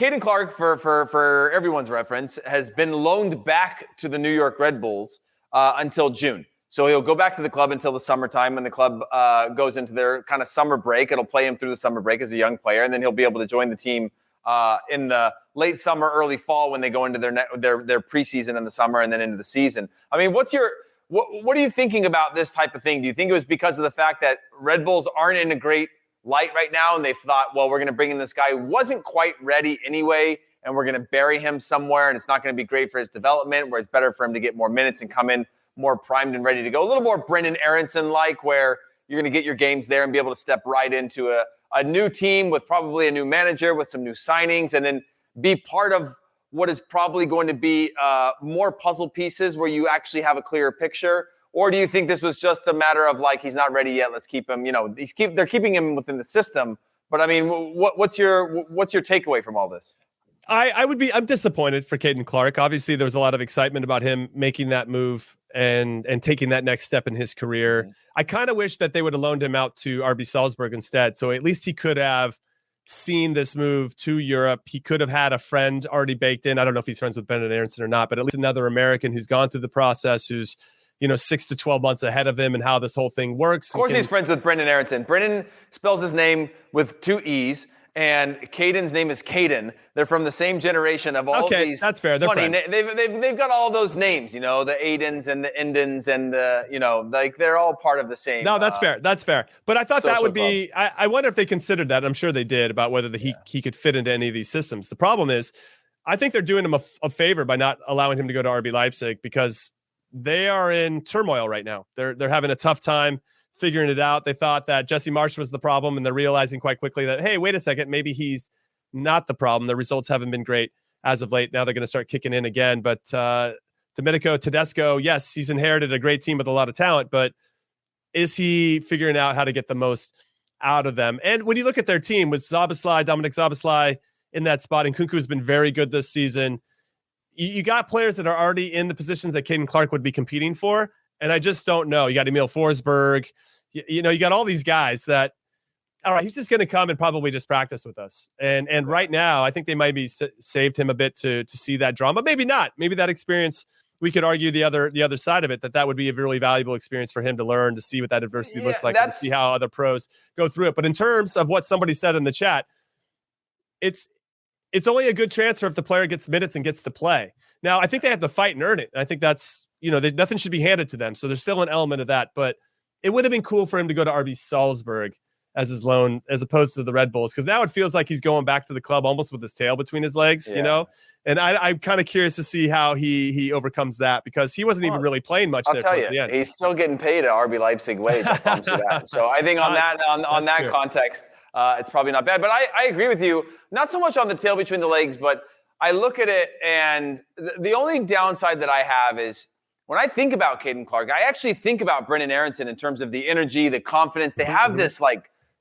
Caden Clark, for everyone's reference, has been loaned back to the New York Red Bulls until June. So he'll go back to the club until the summertime when the club goes into their kind of summer break. It'll play him through the summer break as a young player, and then he'll be able to join the team in the late summer, early fall when they go into their preseason in the summer and then into the season. I mean, what are you thinking about this type of thing? Do you think it was because of the fact that Red Bulls aren't in a great light right now, and they thought, well, we're going to bring in this guy who wasn't quite ready anyway, and we're going to bury him somewhere, and it's not going to be great for his development, where it's better for him to get more minutes and come in more primed and ready to go? A little more Brenden Aaronson-like, where you're going to get your games there and be able to step right into a new team with probably a new manager, with some new signings, and then be part of what is probably going to be more puzzle pieces where you actually have a clearer picture? Or do you think this was just a matter of like, he's not ready yet, let's keep him, they're keeping him within the system. But I mean, what's your takeaway from all this? I'm disappointed for Caden Clark. Obviously, there was a lot of excitement about him making that move and taking that next step in his career. Mm-hmm. I kind of wish that they would have loaned him out to RB Salzburg instead. So at least he could have seen this move to Europe. He could have had a friend already baked in. I don't know if he's friends with Brenden Aaronson or not, but at least another American who's gone through the process, who's 6 to 12 months ahead of him and how this whole thing works. Of course he's friends with Brenden Aaronson. Brenden spells his name with 2 E's, and Caden's name is Caden. They're from the same generation of all these. That's fair. They're friends. They've got all those names, the Aidens and the Indens and the, they're all part of the same. No, that's fair. That's fair. But I thought that would be, I wonder if they considered that. I'm sure they did, about whether he could fit into any of these systems. The problem is, I think they're doing him a favor by not allowing him to go to RB Leipzig, because they are in turmoil right now. They're having a tough time figuring it out. They thought that Jesse Marsch was the problem, and they're realizing quite quickly that, hey, wait a second, maybe he's not the problem. The results haven't been great as of late. Now they're going to start kicking in again. But Domenico Tedesco, yes, he's inherited a great team with a lot of talent, but is he figuring out how to get the most out of them? And when you look at their team with Dominic Szoboszlai in that spot, and Kunku has been very good this season, you got players that are already in the positions that Caden Clark would be competing for. And I just don't know. You got Emil Forsberg. You got all these guys that, all right, he's just going to come and probably just practice with us. And right now, I think they might be saved him a bit to see that drama. Maybe not. Maybe that experience, we could argue the other side of it, that would be a really valuable experience for him to learn, to see what that adversity looks like, and to see how other pros go through it. But in terms of what somebody said in the chat, it's only a good transfer if the player gets minutes and gets to play. Now, I think they have to fight and earn it. I think that's, nothing should be handed to them. So there's still an element of that. But it would have been cool for him to go to RB Salzburg as his loan, as opposed to the Red Bulls, because now it feels like he's going back to the club almost with his tail between his legs, And I'm kind of curious to see how he overcomes that, because he wasn't even really playing much. I'll tell you, he's still getting paid at RB Leipzig wage. I promise you that. So I think on that context, it's probably not bad. But I agree with you, not so much on the tail between the legs, but I look at it, and the only downside that I have is, when I think about Caden Clark, I actually think about Brenden Aaronson in terms of the energy, the confidence. They have this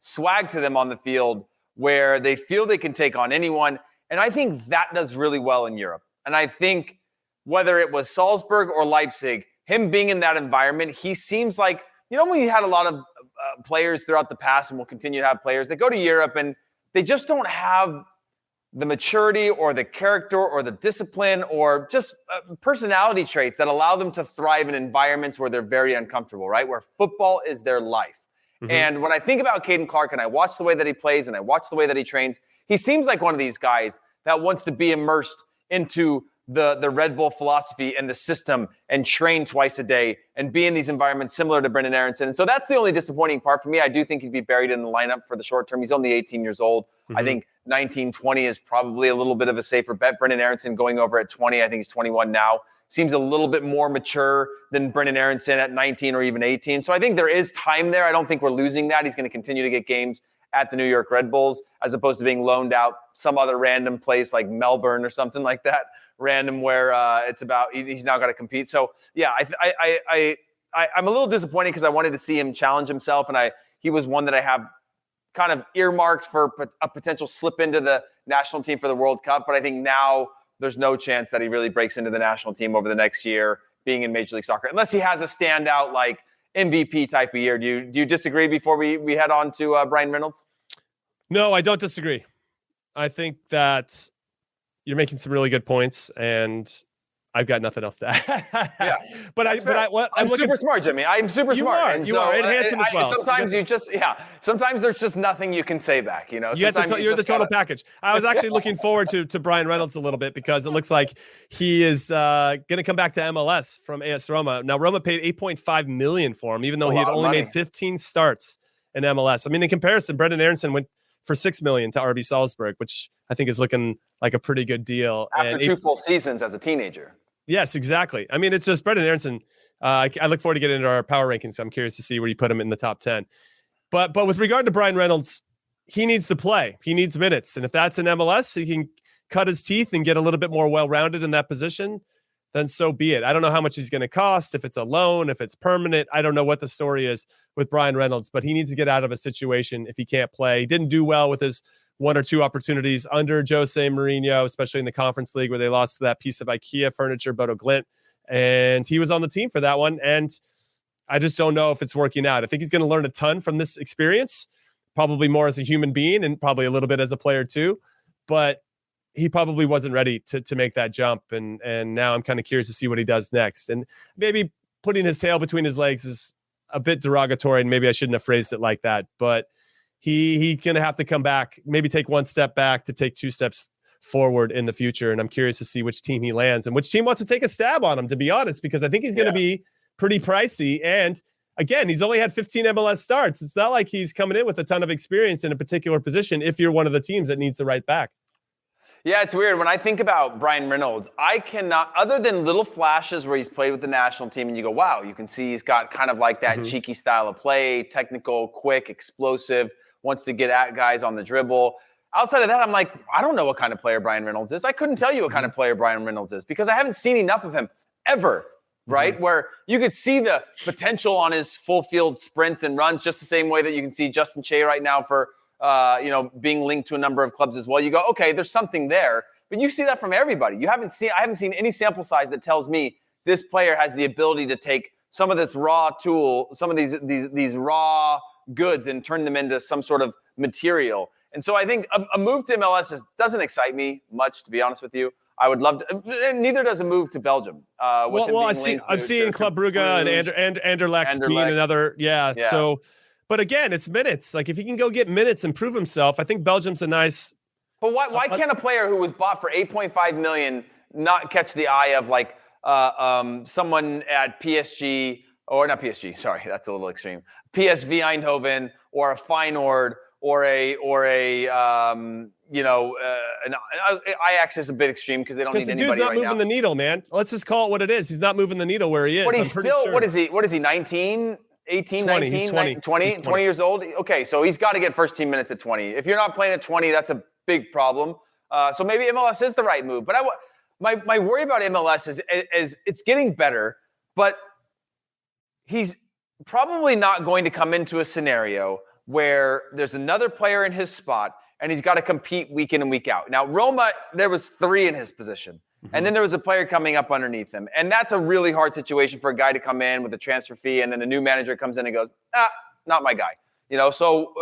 swag to them on the field where they feel they can take on anyone. And I think that does really well in Europe. And I think whether it was Salzburg or Leipzig, him being in that environment, he seems like, we had a lot of players throughout the past, and we'll continue to have players that go to Europe and they just don't have the maturity or the character or the discipline or just personality traits that allow them to thrive in environments where they're very uncomfortable, right? Where football is their life. Mm-hmm. And when I think about Caden Clark and I watch the way that he plays and I watch the way that he trains, he seems like one of these guys that wants to be immersed into the Red Bull philosophy and the system and train twice a day and be in these environments similar to Brenden Aaronson. And so that's the only disappointing part for me. I do think he'd be buried in the lineup for the short term. He's only 18 years old. Mm-hmm. I think 19, 20 is probably a little bit of a safer bet. Brenden Aaronson going over at 20, I think he's 21 now, seems a little bit more mature than Brenden Aaronson at 19 or even 18. So I think there is time there. I don't think we're losing that. He's going to continue to get games at the New York Red Bulls as opposed to being loaned out some other random place like Melbourne or something like that, random where it's about he's now got to compete. So, yeah, I'm a little disappointed because I wanted to see him challenge himself, and he was one that I have kind of earmarked for a potential slip into the national team for the World Cup. But I think now there's no chance that he really breaks into the national team over the next year being in Major League Soccer, unless he has a standout like MVP type of year. Do you disagree before we head on to Bryan Reynolds? No, I don't disagree. I think that you're making some really good points, and I've got nothing else to add. Yeah, I'm super smart, Jimmy. I'm super smart. And you are, and handsome as well. Sometimes sometimes there's just nothing you can say back. You know, you're the total package. I was actually looking forward to Bryan Reynolds a little bit because it looks like he is going to come back to MLS from AS Roma. Now, Roma paid $8.5 million for him, even though he had only made 15 starts in MLS. I mean, in comparison, Brendan Aronson went for $6 million to RB Salzburg, which I think is looking like a pretty good deal. After 2 full seasons as a teenager. Yes, exactly. I mean, it's just Brendan Aronson. I look forward to getting into our power rankings. I'm curious to see where you put him in the top 10. But with regard to Bryan Reynolds, he needs to play. He needs minutes. And if that's in MLS, he can cut his teeth and get a little bit more well-rounded in that position, then so be it. I don't know how much he's going to cost, if it's a loan, if it's permanent. I don't know what the story is with Bryan Reynolds, but he needs to get out of a situation if he can't play. He didn't do well with his 1 or 2 opportunities under Jose Mourinho, especially in the Conference League where they lost to that piece of IKEA furniture, Bodo Glimt. And he was on the team for that one. And I just don't know if it's working out. I think he's going to learn a ton from this experience, probably more as a human being and probably a little bit as a player too. But he probably wasn't ready to make that jump. And now I'm kind of curious to see what he does next. And maybe putting his tail between his legs is a bit derogatory, and maybe I shouldn't have phrased it like that. But he's going to have to come back, maybe take 1 step back to take 2 steps forward in the future. And I'm curious to see which team he lands and which team wants to take a stab on him, to be honest, because I think he's going to be pretty pricey. And again, he's only had 15 MLS starts. It's not like he's coming in with a ton of experience in a particular position if you're one of the teams that needs the right back. Yeah, it's weird. When I think about Bryan Reynolds, I cannot, other than little flashes where he's played with the national team and you go, wow, you can see he's got kind of like that cheeky style of play, technical, quick, explosive, wants to get at guys on the dribble. Outside of that, I'm like, I don't know what kind of player Bryan Reynolds is. I couldn't tell you what kind of player Bryan Reynolds is because I haven't seen enough of him ever, right? Where you could see the potential on his full field sprints and runs just the same way that you can see Justin Che right now for being linked to a number of clubs as well. You go, okay, there's something there, but you see that from everybody. I haven't seen any sample size that tells me this player has the ability to take some of this raw tool, some of these raw goods and turn them into some sort of material. And so I think a move to MLS doesn't excite me much, to be honest with you. I would love to. Neither does a move to Belgium. I've seen Club Brugge and Anderlecht being another. Yeah. So. But again, it's minutes. Like if he can go get minutes and prove himself, I think Belgium's a nice. But why can't a player who was bought for $8.5 million not catch the eye of like someone at PSG or not PSG? Sorry, that's a little extreme. PSV Eindhoven or a Feyenoord or an Ajax is a bit extreme because they don't need anybody right now. Because the dude's not moving the needle, man. Let's just call it what it is. He's not moving the needle where he is. But he's still. What is he? 19? 18, 20, 19, 20 years old. Okay, so he's got to get first team minutes at 20. If you're not playing at 20, that's a big problem. So maybe MLS is the right move. But my worry about MLS is it's getting better, but he's probably not going to come into a scenario where there's another player in his spot and he's got to compete week in and week out. Now, Roma, there was 3 in his position. And then there was a player coming up underneath him. And that's a really hard situation for a guy to come in with a transfer fee. And then a new manager comes in and goes, not my guy. So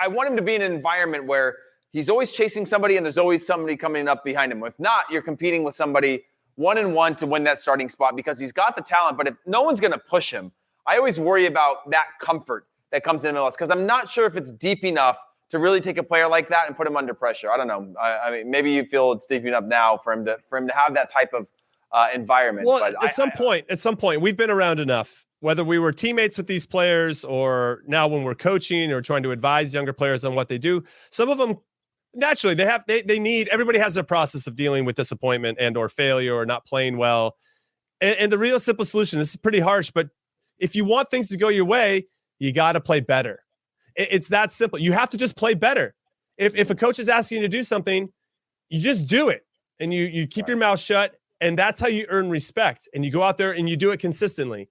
I want him to be in an environment where he's always chasing somebody and there's always somebody coming up behind him. If not, you're competing with somebody 1-on-1 to win that starting spot because he's got the talent. But if no one's going to push him, I always worry about that comfort that comes in MLS because I'm not sure if it's deep enough to really take a player like that and put him under pressure. I don't know. I mean, maybe you feel it's deep enough now for him to have that type of environment. Well, but at some point, we've been around enough, whether we were teammates with these players or now when we're coaching or trying to advise younger players on what they do. Some of them, naturally, they need, everybody has a process of dealing with disappointment and or failure or not playing well. And the real simple solution, this is pretty harsh, but if you want things to go your way, you got to play better. It's that simple. You have to just play better. If a coach is asking you to do something, you just do it and you keep your mouth shut. And that's how you earn respect. And you go out there and you do it consistently.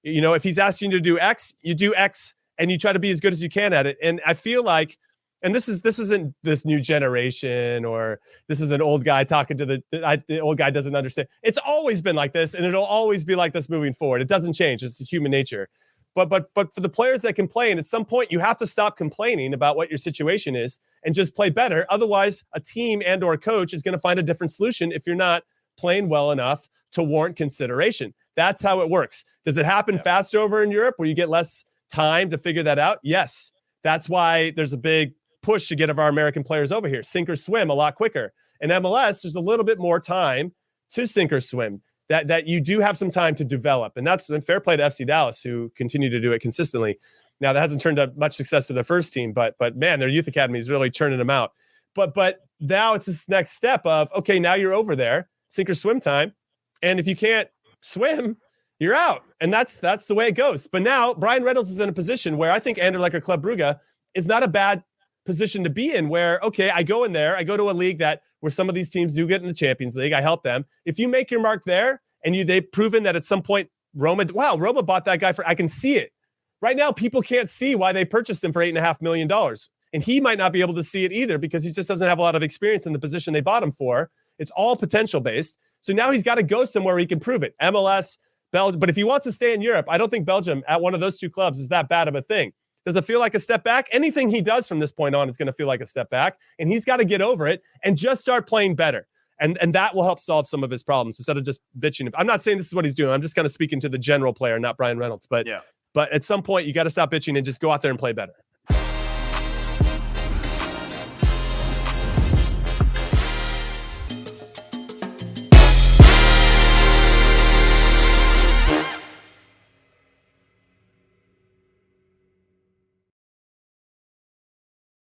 If he's asking you to do X, you do X and you try to be as good as you can at it. And I feel like, and this isn't this new generation or this is an old guy talking to the old guy doesn't understand. It's always been like this and it'll always be like this moving forward. It doesn't change. It's human nature. But for the players that can play, and at some point you have to stop complaining about what your situation is and just play better. Otherwise, a team and or coach is going to find a different solution if you're not playing well enough to warrant consideration. That's how it works. Does it happen faster over in Europe where you get less time to figure that out? Yes. That's why there's a big push to get of our American players over here. Sink or swim a lot quicker. In MLS, there's a little bit more time to sink or swim. That you do have some time to develop. And that's fair play to FC Dallas, who continue to do it consistently. Now, that hasn't turned up much success to their first team, but man, their youth academy is really churning them out. But now it's this next step of, okay, now you're over there, sink or swim time. And if you can't swim, you're out. And that's the way it goes. But now Bryan Reynolds is in a position where I think Anderlecht Club Brugge is not a bad position to be in, where, okay, I go in there, I go to a league where some of these teams do get in the Champions League. I help them. If you make your mark there and they've proven that at some point Roma bought that guy I can see it. Right now, people can't see why they purchased him for $8.5 million. And he might not be able to see it either because he just doesn't have a lot of experience in the position they bought him for. It's all potential based. So now he's got to go somewhere where he can prove it. MLS, Belgium. But if he wants to stay in Europe, I don't think Belgium at one of those two clubs is that bad of a thing. Does it feel like a step back? Anything he does from this point on is going to feel like a step back, and he's got to get over it and just start playing better. And that will help solve some of his problems instead of just bitching. I'm not saying this is what he's doing. I'm just kind of speaking to the general player, not Bryan Reynolds. But at some point, you got to stop bitching and just go out there and play better.